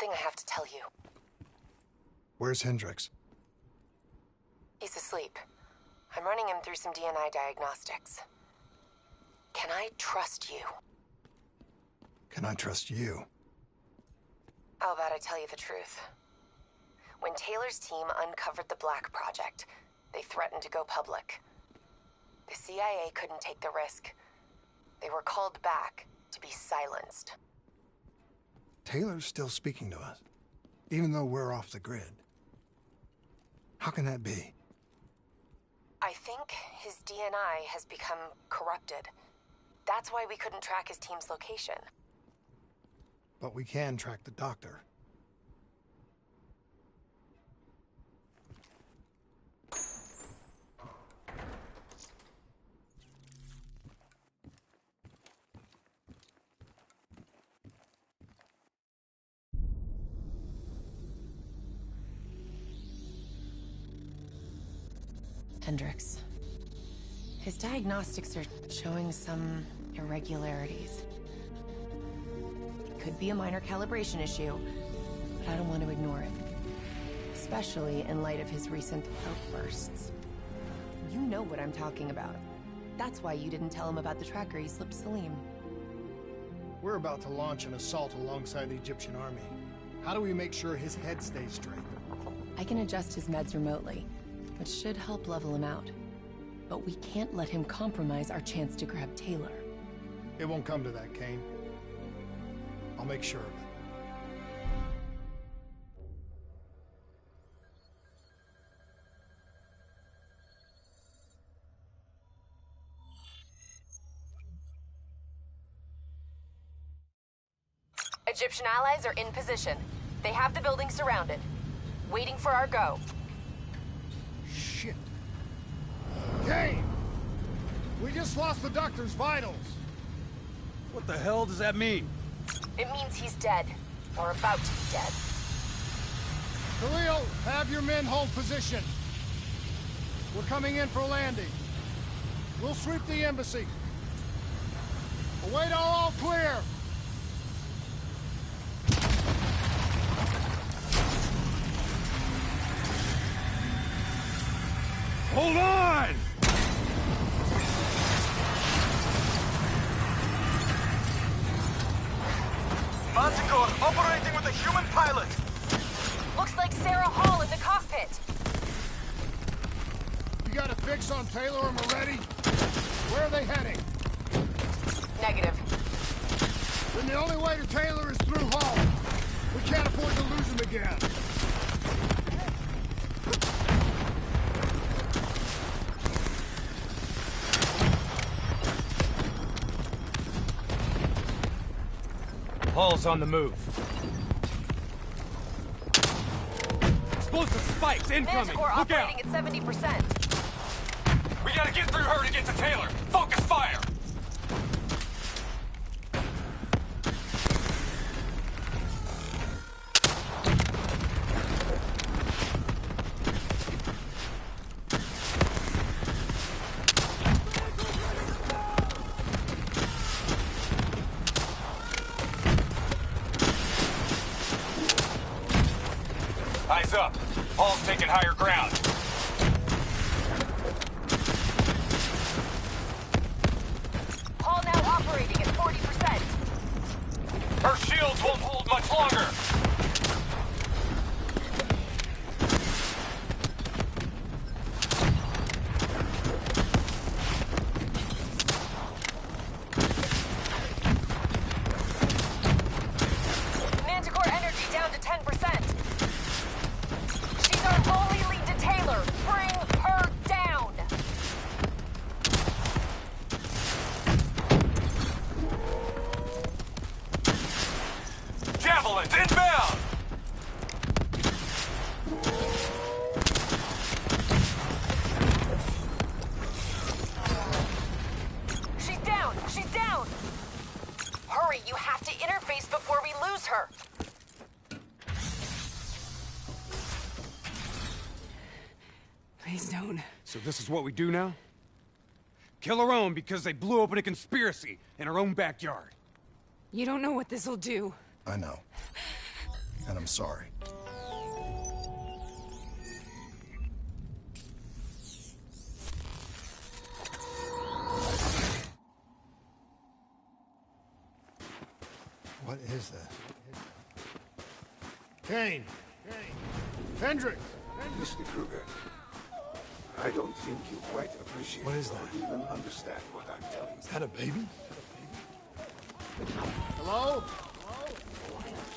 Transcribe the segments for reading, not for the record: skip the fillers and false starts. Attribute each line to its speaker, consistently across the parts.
Speaker 1: something I have to tell you.
Speaker 2: Where's Hendricks?
Speaker 1: He's asleep. I'm running him through some DNA diagnostics. Can I trust you?
Speaker 2: Can I trust you?
Speaker 1: How about I tell you the truth? When Taylor's team uncovered the Black Project, they threatened to go public. The CIA couldn't take the risk. They were called back to be silenced.
Speaker 2: Taylor's still speaking to us, even though we're off the grid. How can that be?
Speaker 1: I think his DNA has become corrupted. That's why we couldn't track his team's location.
Speaker 2: But we can track the doctor.
Speaker 1: Hendricks. His diagnostics are showing some irregularities. It could be a minor calibration issue, but I don't want to ignore it. Especially in light of his recent outbursts. You know what I'm talking about. That's why you didn't tell him about the tracker he slipped Salim.
Speaker 2: We're about to launch an assault alongside the Egyptian army. How do we make sure his head stays straight?
Speaker 1: I can adjust his meds remotely, which should help level him out. But we can't let him compromise our chance to grab Taylor.
Speaker 2: It won't come to that, Kane. I'll make sure of it.
Speaker 1: Egyptian allies are in position. They have the building surrounded, waiting for our go.
Speaker 2: Shit. Kane! We just lost the doctor's vitals.
Speaker 3: What the hell does that mean?
Speaker 1: It means he's dead. Or about to be dead.
Speaker 2: Khalil, have your men hold position. We're coming in for a landing. We'll sweep the embassy. Await all clear.
Speaker 3: Hold on!
Speaker 4: Manticore operating with a human pilot.
Speaker 1: Looks like Sarah Hall in the cockpit.
Speaker 2: You got a fix on Taylor and Moretti? Where are they heading?
Speaker 1: Negative.
Speaker 2: Then the only way to Taylor is through Hall. We can't afford to lose him again.
Speaker 3: Hall's on the move. Explosive spikes incoming!
Speaker 1: Manticore
Speaker 3: Look out!
Speaker 1: operating at 70%.
Speaker 4: We gotta get through her to get to Taylor. Focus fire! Eyes up. Hall's taking higher ground.
Speaker 1: Hall now operating at 40%.
Speaker 4: Her shields won't hold much longer.
Speaker 1: Manticore energy down to 10%. She's our only lead to Taylor. Bring her down.
Speaker 4: Javelins inbound!
Speaker 1: She's down. She's down. Hurry, you have to interface before we lose her.
Speaker 5: Please don't.
Speaker 3: So this is what we do now? Kill our own because they blew open a conspiracy in our own backyard.
Speaker 5: You don't know what this'll do.
Speaker 2: I know. and I'm sorry. What is that? Kane! Hendricks!
Speaker 6: Mr. Kruger, I don't think you quite appreciate
Speaker 2: What is
Speaker 6: or
Speaker 2: that?
Speaker 6: even understand what I'm telling
Speaker 2: Is that a baby? Hello?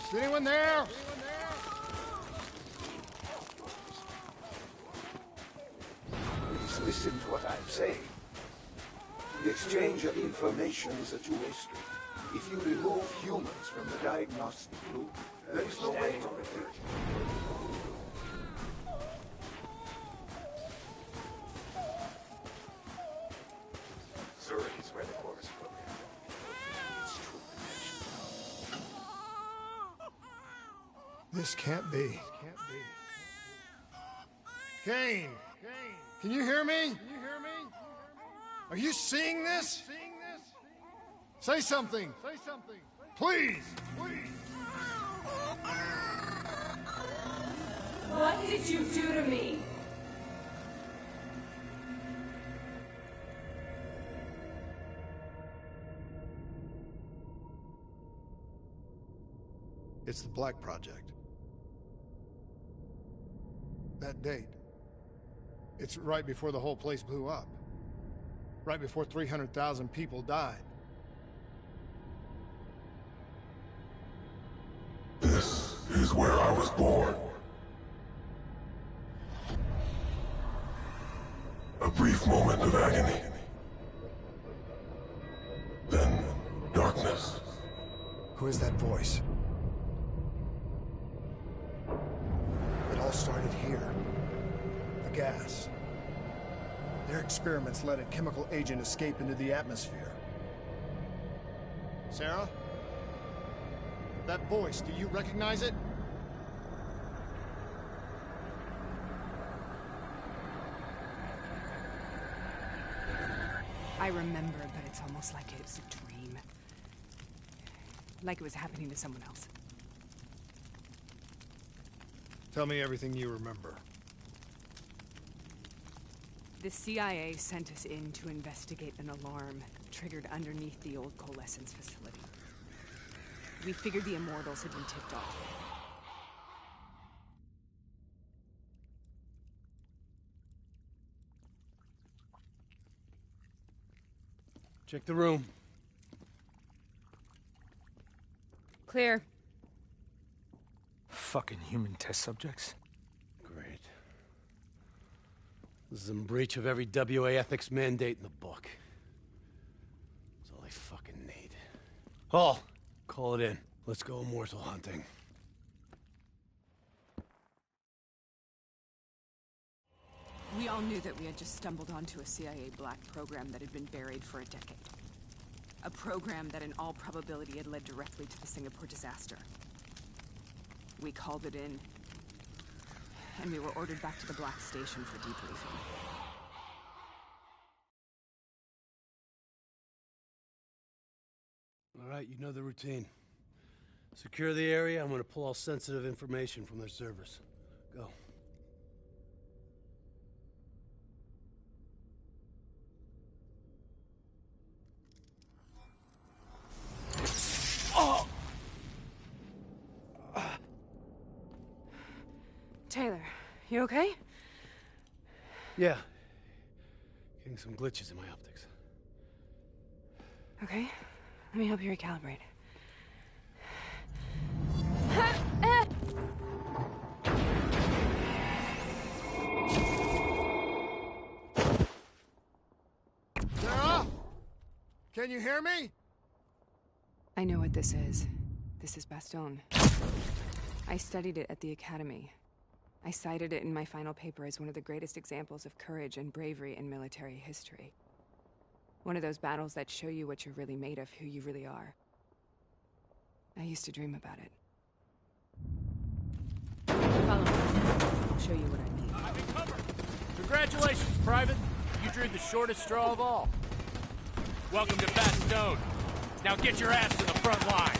Speaker 2: Is anyone there?
Speaker 6: you. Please listen to what I'm saying. The exchange of information is a two-way street. If you remove humans from the diagnostic loop, there is no way to protect you. Zurich is where the core is programmed. Its true potential.
Speaker 2: This can't be. Kane! Can you hear me? Are you seeing this? Say something! Please!
Speaker 5: What did you do to me?
Speaker 2: It's the Black Project. That date. It's right before the whole place blew up. Right before 300,000 people died.
Speaker 6: This is where I was born. A brief moment of agony. Then, darkness.
Speaker 2: Who is that voice? It all started here. The gas. Their experiments let a chemical agent escape into the atmosphere. Sarah? That voice, do you recognize it?
Speaker 5: I remember, but it's almost like it was a dream. Like it was happening to someone else.
Speaker 2: Tell me everything you remember.
Speaker 5: The CIA sent us in to investigate an alarm triggered underneath the old coalescence facility. We figured the Immortals had been tipped off.
Speaker 3: Check the room.
Speaker 5: Clear.
Speaker 7: Fucking human test subjects.
Speaker 3: Great. This is in breach of every WA ethics mandate in the book. That's all I fucking need. Hall, call it in. Let's go immortal hunting.
Speaker 5: We all knew that we had just stumbled onto a CIA black program that had been buried for a decade. A program that in all probability had led directly to the Singapore disaster. We called it in, and we were ordered back to the Black Station for debriefing.
Speaker 3: All right, you know the routine. Secure the area. I'm gonna pull all sensitive information from their servers. Go.
Speaker 5: Taylor, you okay?
Speaker 3: Yeah. Getting some glitches in my optics.
Speaker 5: Okay, let me help you recalibrate.
Speaker 2: Sarah? Can you hear me?
Speaker 5: I know what this is. This is Bastogne. I studied it at the Academy. I cited it in my final paper as one of the greatest examples of courage and bravery in military history. One of those battles that show you what you're really made of, who you really are. I used to dream about it. Follow me. I'll show you what I mean.
Speaker 8: I'm in cover. Congratulations, Private. You drew the shortest straw of all. Welcome to Bastogne. Now get your ass to the front line.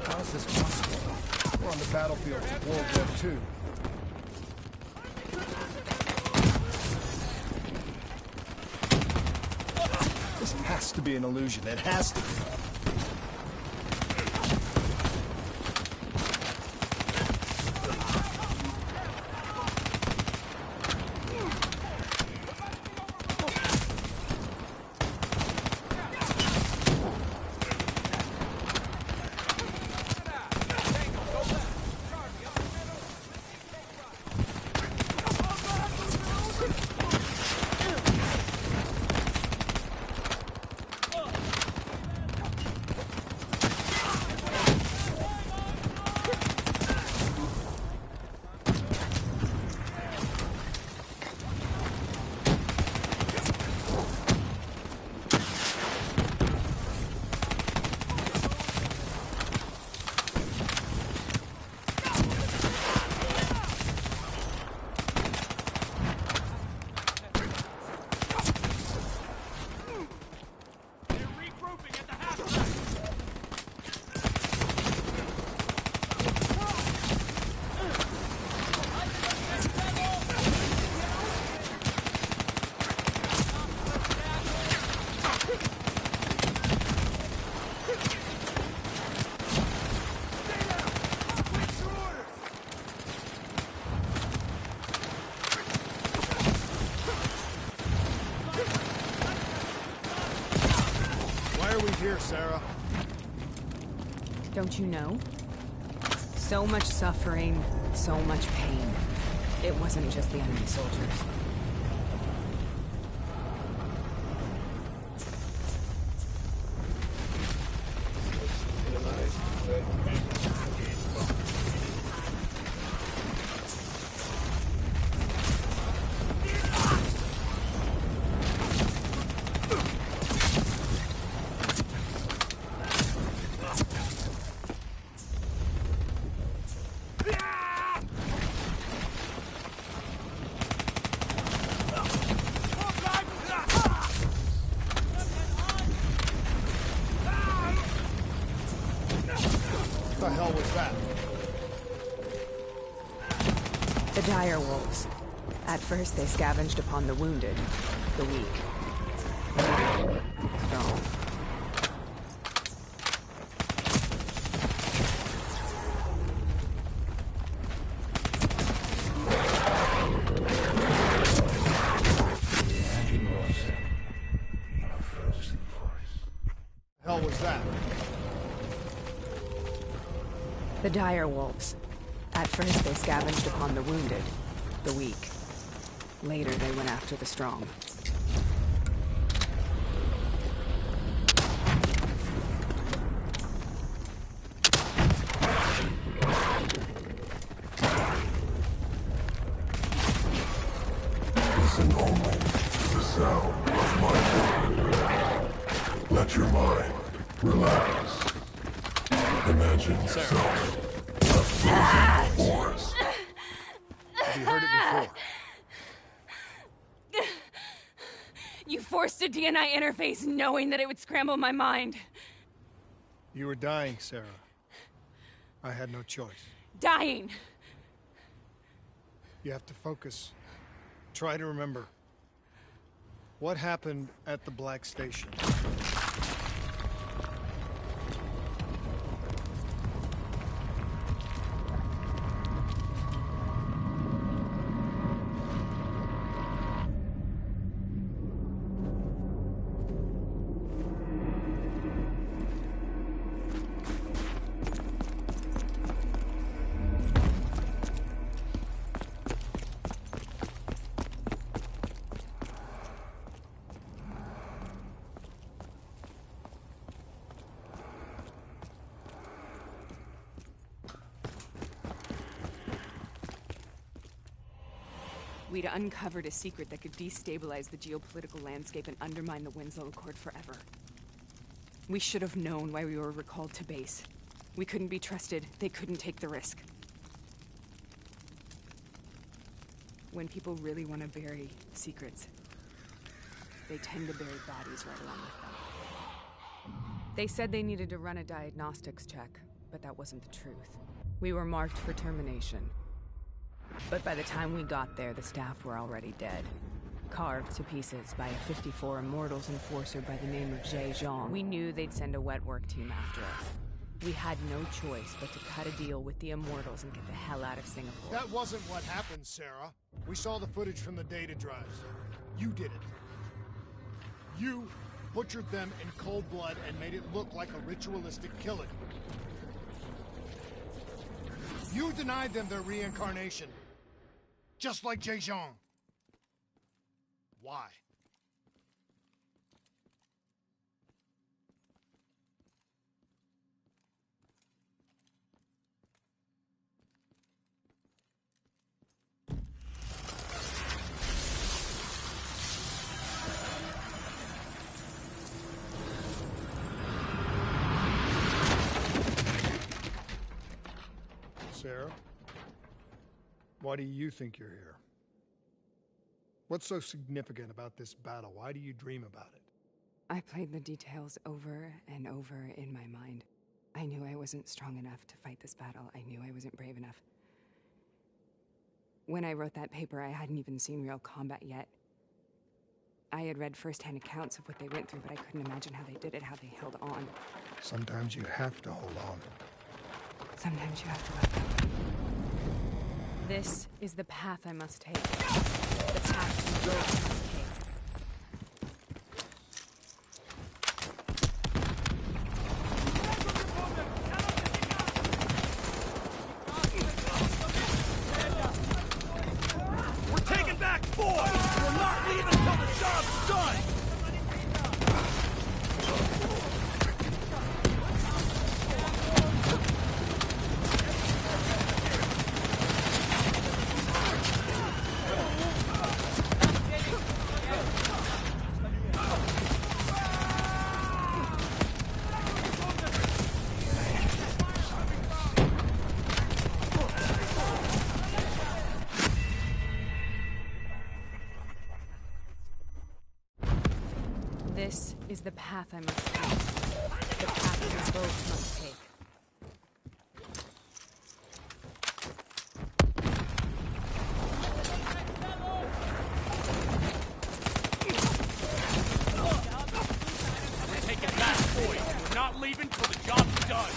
Speaker 2: How is this possible? We're on the battlefield of World War II. This has to be an illusion. It has to be. Here, Sarah.
Speaker 5: Don't you know? So much suffering, so much pain. It wasn't just the enemy soldiers.
Speaker 2: What the hell was that?
Speaker 5: The dire wolves. At first, they scavenged upon the wounded, the weak. Strong.
Speaker 2: Hell was that?
Speaker 5: The dire wolves. At first, they scavenged upon the wounded, the weak. Later, they went after the strong.
Speaker 6: Listen only to the sound of my voice. Let your mind relax. Imagine yourself a frozen forest.
Speaker 2: Have you heard it before?
Speaker 5: You forced a DNI interface knowing that it would scramble my mind.
Speaker 2: You were dying, Sarah. I had no choice.
Speaker 5: Dying!
Speaker 2: You have to focus. Try to remember. What happened at the Black Station?
Speaker 5: We'd uncovered a secret that could destabilize the geopolitical landscape and undermine the Winslow Accord forever. We should have known why we were recalled to base. We couldn't be trusted. They couldn't take the risk. When people really want to bury secrets, they tend to bury bodies right along with them. They said they needed to run a diagnostics check, but that wasn't the truth. We were marked for termination. But by the time we got there, the staff were already dead. Carved to pieces by a 54 Immortals enforcer by the name of Jay Zhang. We knew they'd send a wet work team after us. We had no choice but to cut a deal with the Immortals and get the hell out of Singapore.
Speaker 2: That wasn't what happened, Sarah. We saw the footage from the data drives. You did it. You butchered them in cold blood and made it look like a ritualistic killing. You denied them their reincarnation. Just like Jay Zhang. Why? Sarah, why do you think you're here? What's so significant about this battle? Why do you dream about it?
Speaker 5: I played the details over and over in my mind. I knew I wasn't strong enough to fight this battle. I knew I wasn't brave enough. When I wrote that paper, I hadn't even seen real combat yet. I had read first-hand accounts of what they went through, but I couldn't imagine how they did it, how they held on.
Speaker 2: Sometimes you have to hold on.
Speaker 5: Sometimes you have to let go. This is the path I must take. The path you both must take.
Speaker 8: We're taking back Ford! We're not leaving until the job's done!
Speaker 5: This is the path I must take. The path we both must take.
Speaker 8: We're taking back Ford. We're not leaving till the job's done.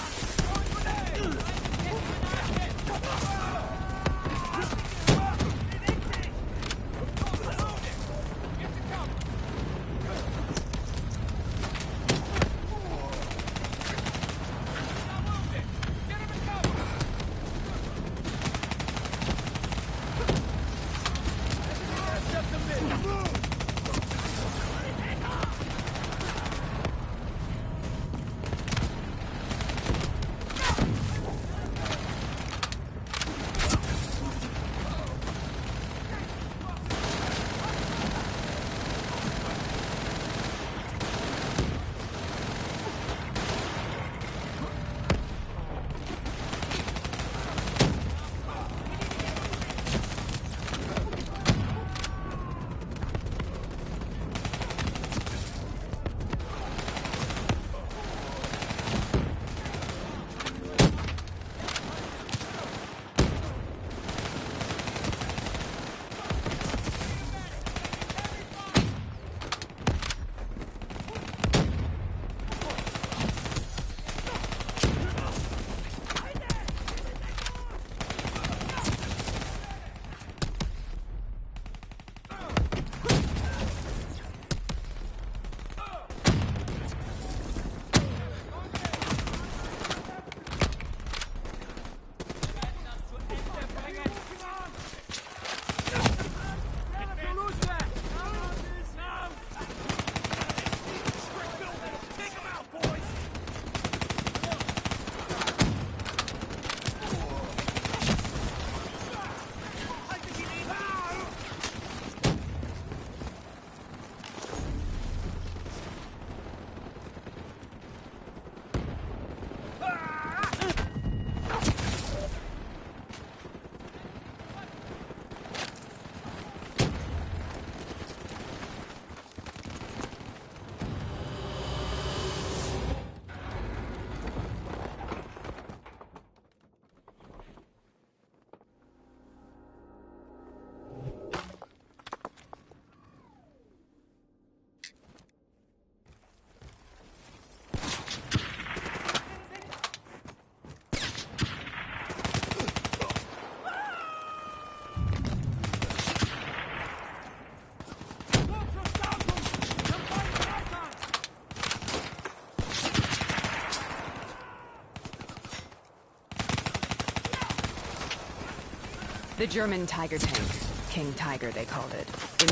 Speaker 5: The German Tiger tank. King Tiger, they called it.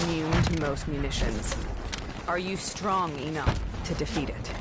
Speaker 5: Immune to most munitions. Are you strong enough to defeat it?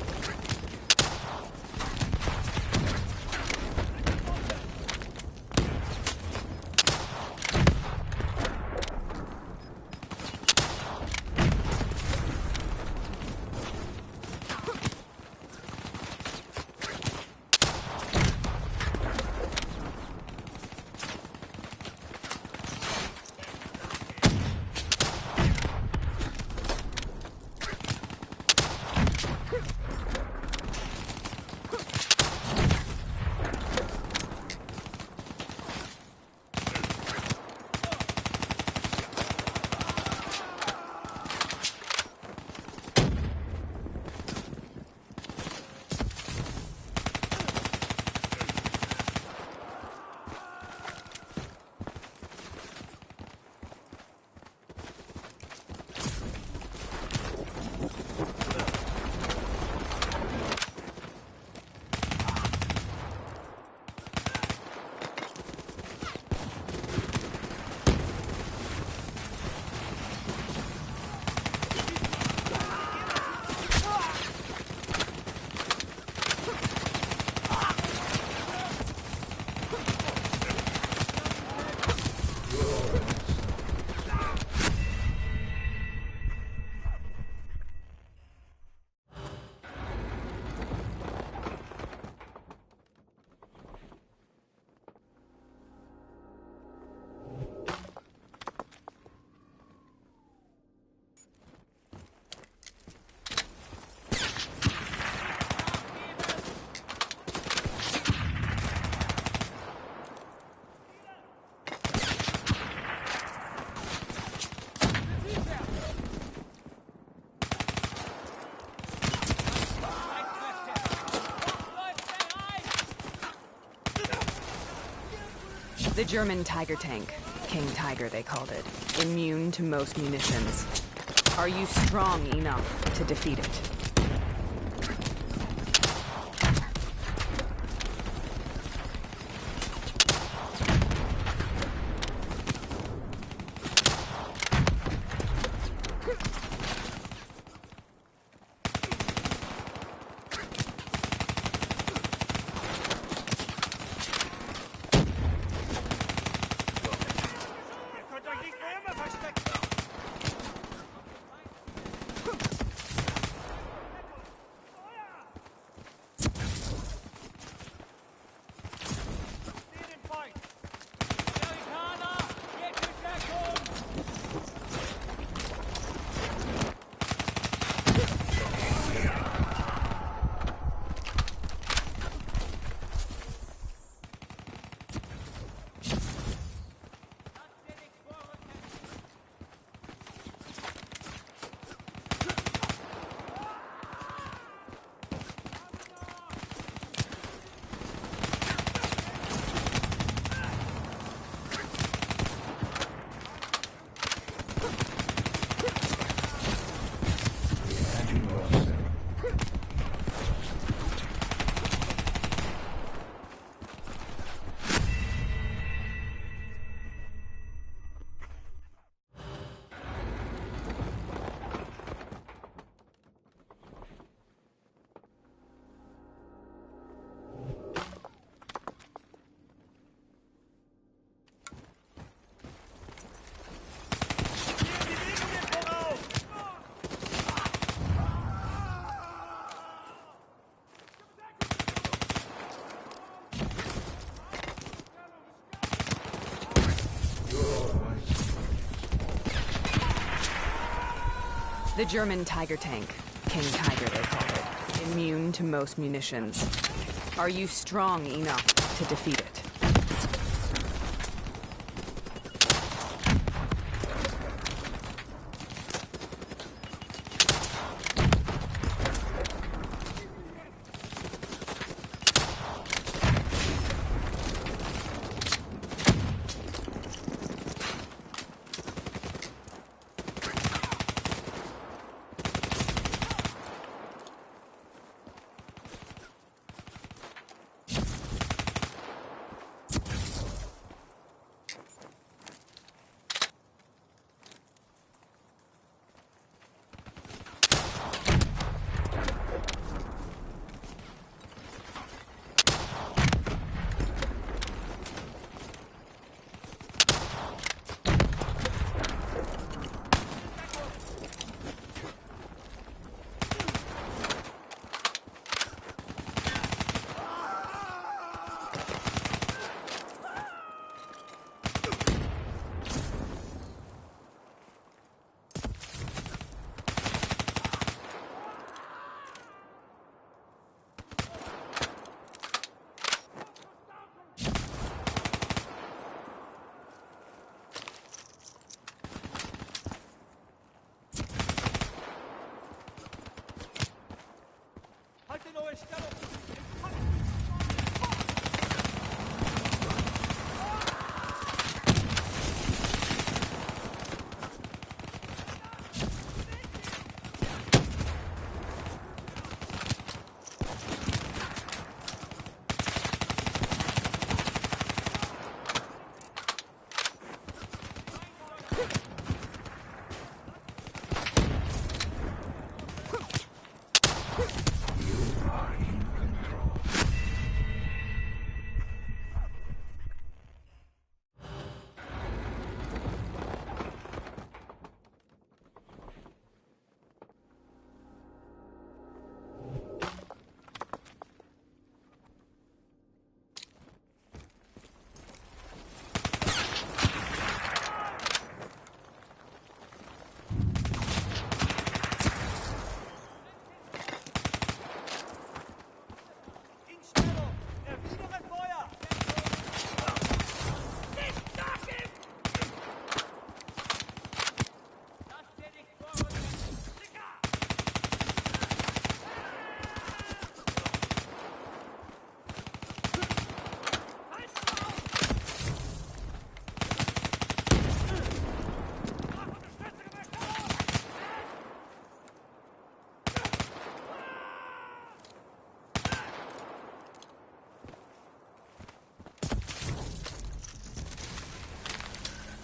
Speaker 5: The German Tiger tank. King Tiger, they called it. Immune to most munitions. Are you strong enough to defeat it? The German Tiger tank. King Tiger, they called it. Immune to most munitions. Are you strong enough to defeat it?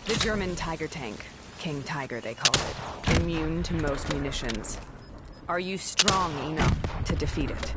Speaker 5: The German Tiger tank. King Tiger, they called it. Immune to most munitions. Are you strong enough to defeat it?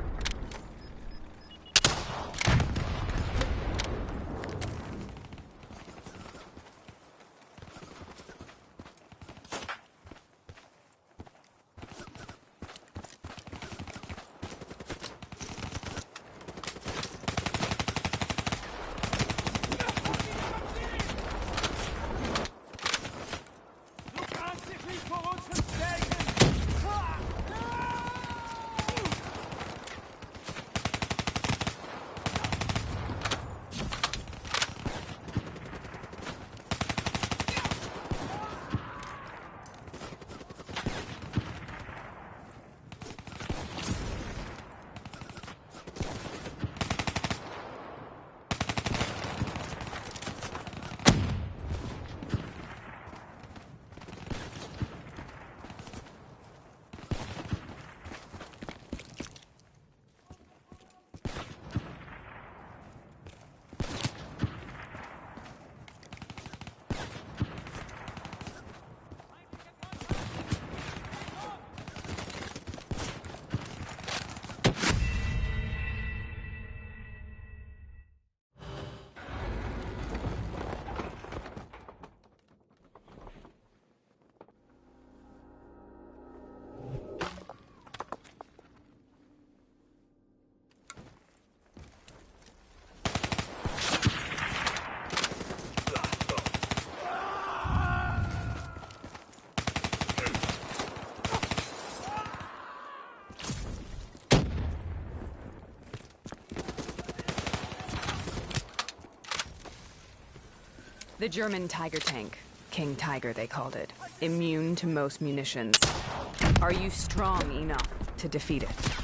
Speaker 5: The German Tiger tank. King Tiger, they called it. Immune to most munitions. Are you strong enough to defeat it?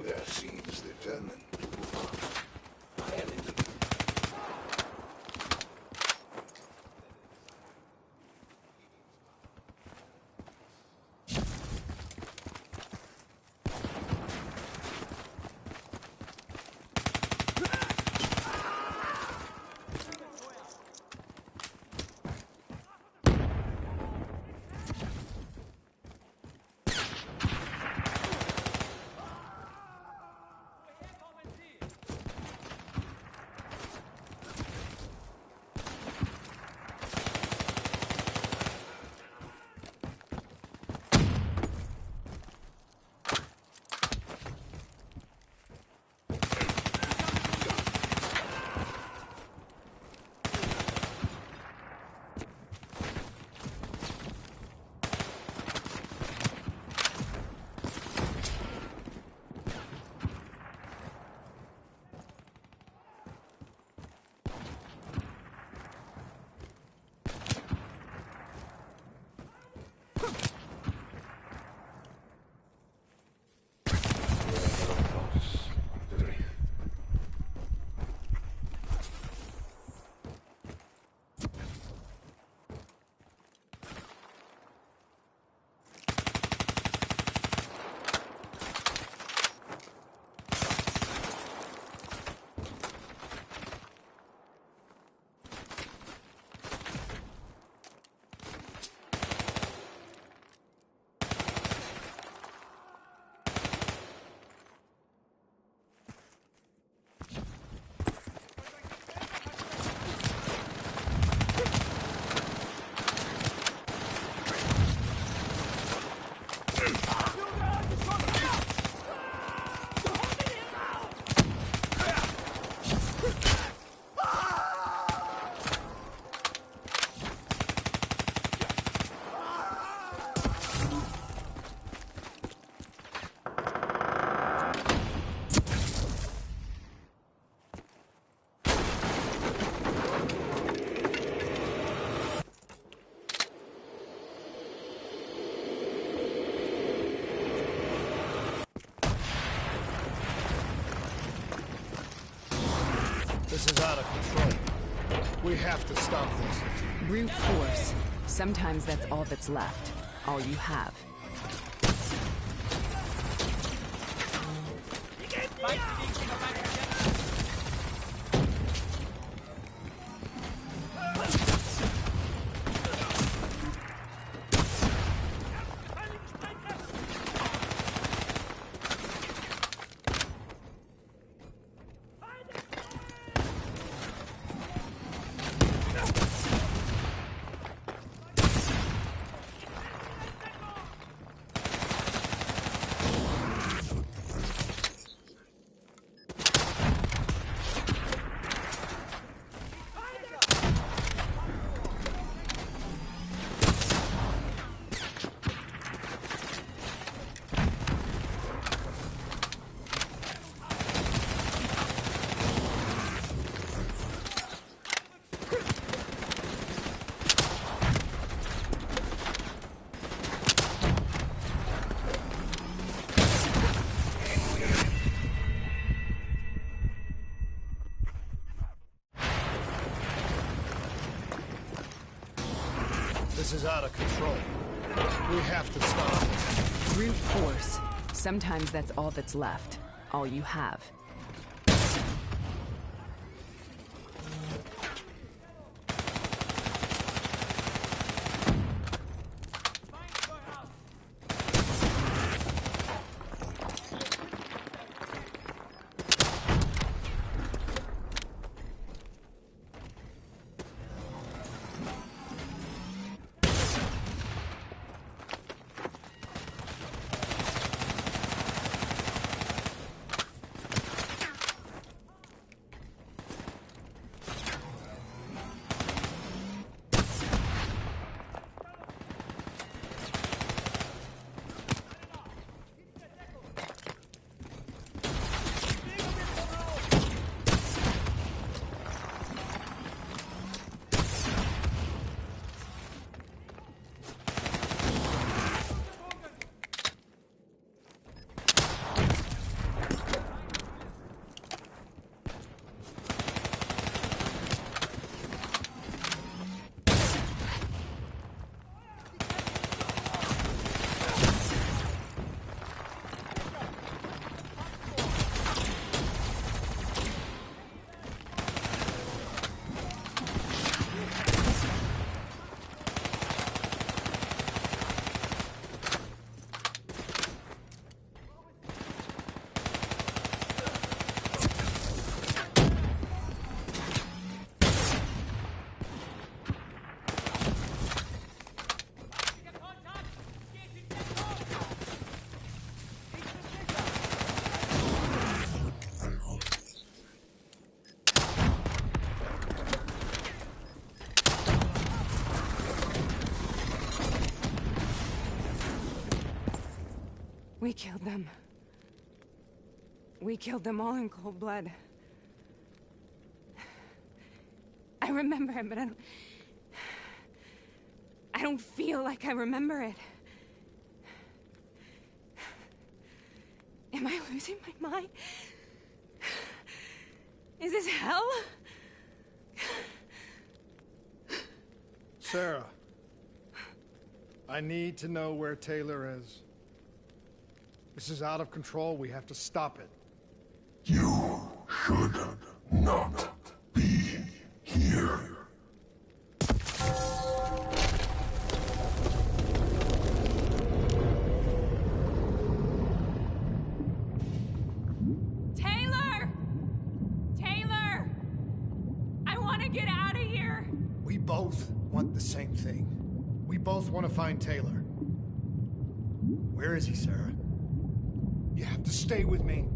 Speaker 6: There seems determined to move on. I am in the...
Speaker 2: This is out of control. We have to stop this.
Speaker 5: Brute force. Sometimes that's all that's left. All you have.
Speaker 2: This is out of control. We have to stop this.
Speaker 5: Brute force. Sometimes that's all that's left. All you have. killed them. We killed them all in cold blood. I remember it, but I don't feel like I remember it. Am I losing my mind? Is this hell?
Speaker 2: Sarah, I need to know where Taylor is. This is out of control. We have to stop it.
Speaker 6: You should not be here.
Speaker 5: Taylor! Taylor! I want to get out of here!
Speaker 2: We both want the same thing. We both want to find Taylor. Where is he, Sarah? You have to stay with me.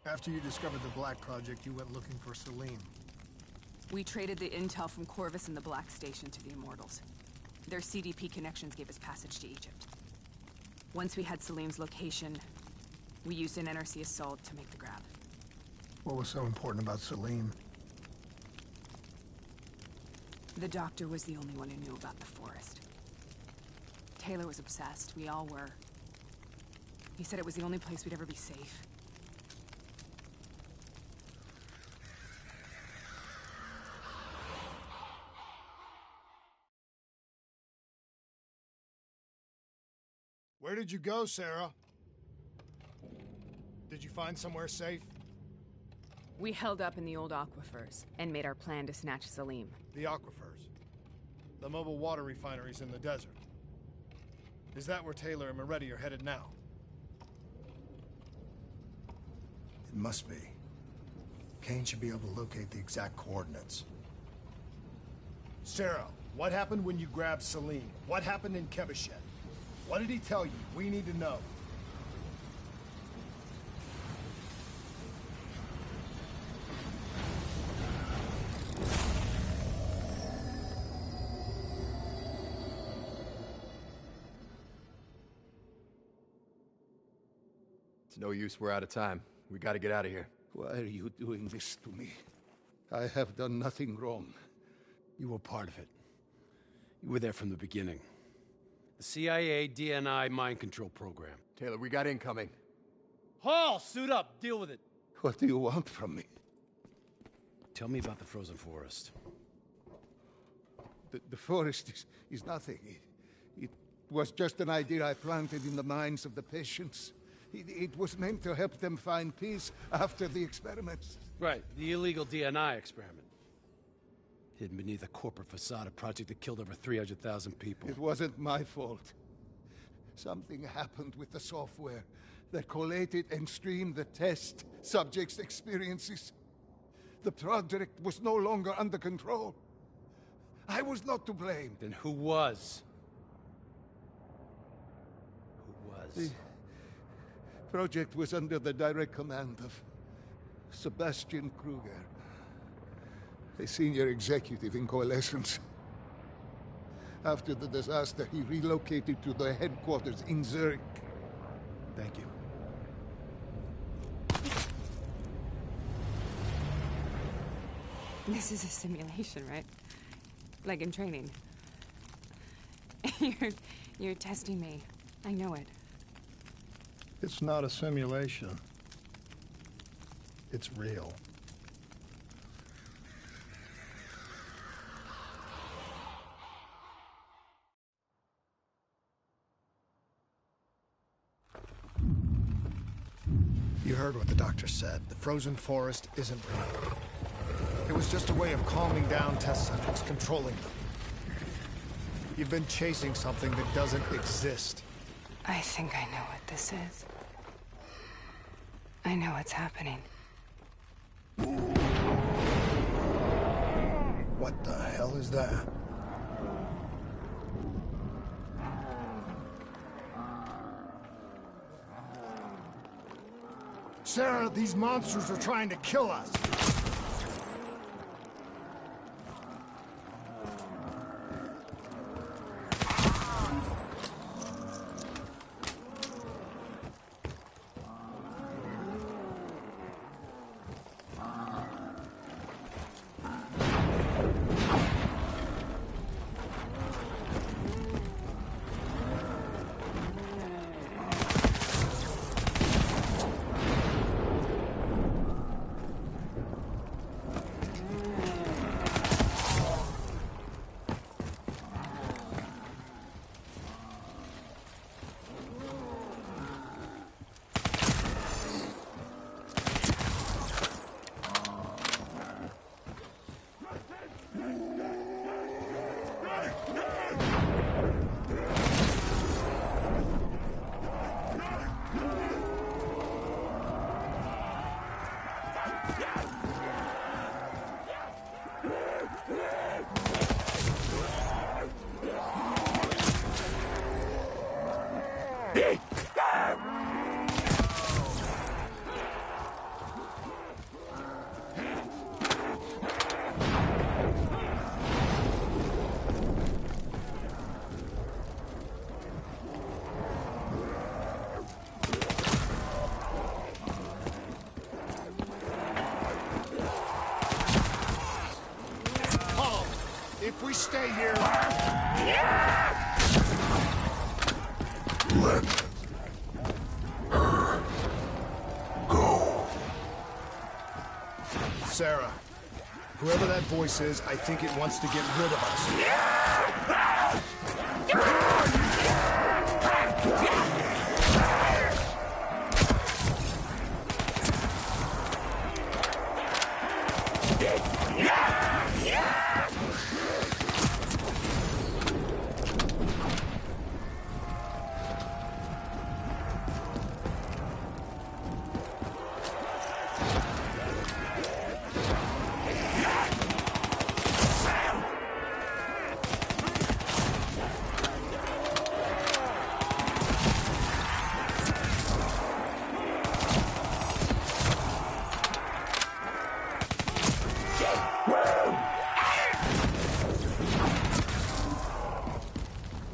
Speaker 2: After you discovered the Black Project, you went looking for Salim.
Speaker 5: We traded the intel from Corvus and the Black Station to the Immortals. Their CDP connections gave us passage to Egypt. Once we had Salim's location, we used an NRC assault to make the grab.
Speaker 2: What was so important about Salim?
Speaker 5: The doctor was the only one who knew about the forest. Taylor was obsessed. We all were. He said it was the only place we'd ever be safe.
Speaker 2: Where did you go, Sarah? Did you find somewhere safe?
Speaker 5: We held up in the old aquifers and made our plan to snatch Salim.
Speaker 2: The aquifers. The mobile water refineries in the desert. Is that where Taylor and Moretti are headed now? It must be. Kane should be able to locate the exact coordinates. Sarah, what happened when you grabbed Salim? What happened in Kebashet? What did he tell you? We need to know.
Speaker 9: It's no use, we're out of time. We gotta get out of here.
Speaker 6: Why are you doing this to me? I have done nothing wrong.
Speaker 3: You were part of it. You were there from the beginning. The CIA DNI mind control program.
Speaker 9: Taylor, we got incoming.
Speaker 3: Hall, suit up. Deal with it.
Speaker 6: What do you want from me?
Speaker 3: Tell me about the frozen forest.
Speaker 6: The forest is nothing. It was just an idea I planted in the minds of the patients. It was meant to help them find peace after the experiments.
Speaker 3: Right, the illegal DNI experiment. Hidden beneath a corporate facade, a project that killed over 300,000 people.
Speaker 6: It wasn't my fault. Something happened with the software that collated and streamed the test subjects' experiences. The project was no longer under control. I was not to blame.
Speaker 3: Then who was? Who was?
Speaker 6: The project was under the direct command of Sebastian Kruger, a senior executive in Coalescence. After the disaster, he relocated to the headquarters in Zurich.
Speaker 3: Thank you.
Speaker 5: This is a simulation, right? Like in training. You're testing me. I know it.
Speaker 2: It's not a simulation. It's real. You heard what the doctor said. The frozen forest isn't real. It was just a way of calming down test subjects, controlling them. You've been chasing something that doesn't exist.
Speaker 5: I think I know what this is. I know what's happening.
Speaker 2: What the hell is that? Sarah, these monsters are trying to kill us. If we stay here...
Speaker 6: Let her go.
Speaker 2: Sarah, whoever that voice is, I think it wants to get rid of us.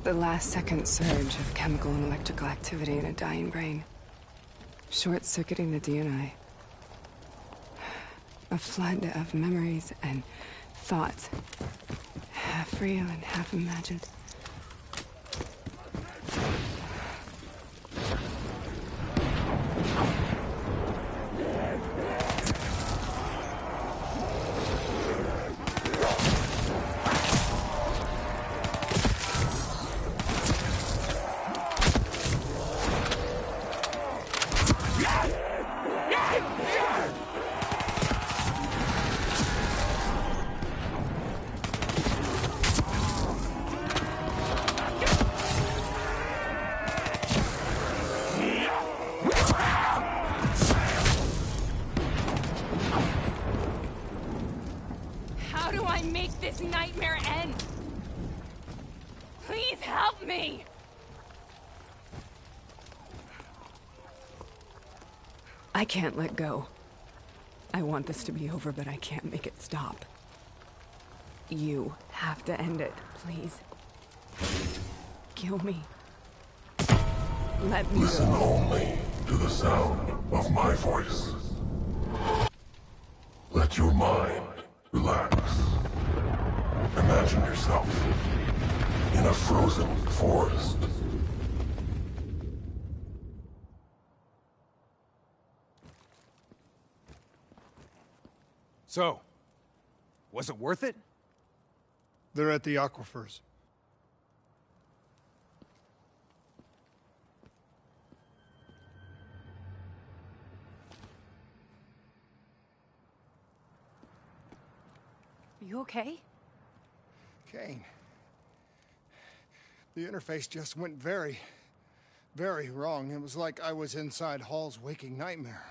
Speaker 5: The last-second surge of chemical and electrical activity in a dying brain. Short-circuiting the DNA. A flood of memories and thoughts. Half real and half imagined. How do I make this nightmare end? Please help me! I can't let go. I want this to be over, but I can't make it stop. You have to end it, please. Kill me. Let me
Speaker 6: Listen
Speaker 5: go.
Speaker 6: only to the sound of my voice. Let your mind relax. Imagine yourself in a frozen forest.
Speaker 7: So, was it worth it?
Speaker 2: They're at the aquifers.
Speaker 5: Are you okay?
Speaker 2: Kane. The interface just went very, very wrong. It was like I was inside Hall's waking nightmare.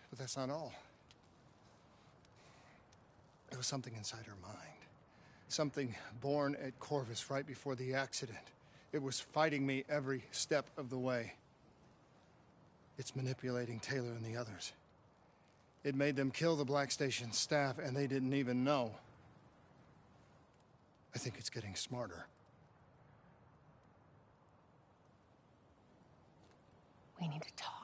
Speaker 2: But that's not all. There was something inside her mind. Something born at Corvus right before the accident. It was fighting me every step of the way. It's manipulating Taylor and the others. It made them kill the Black Station staff, and they didn't even know. I think it's getting smarter.
Speaker 1: We need to talk.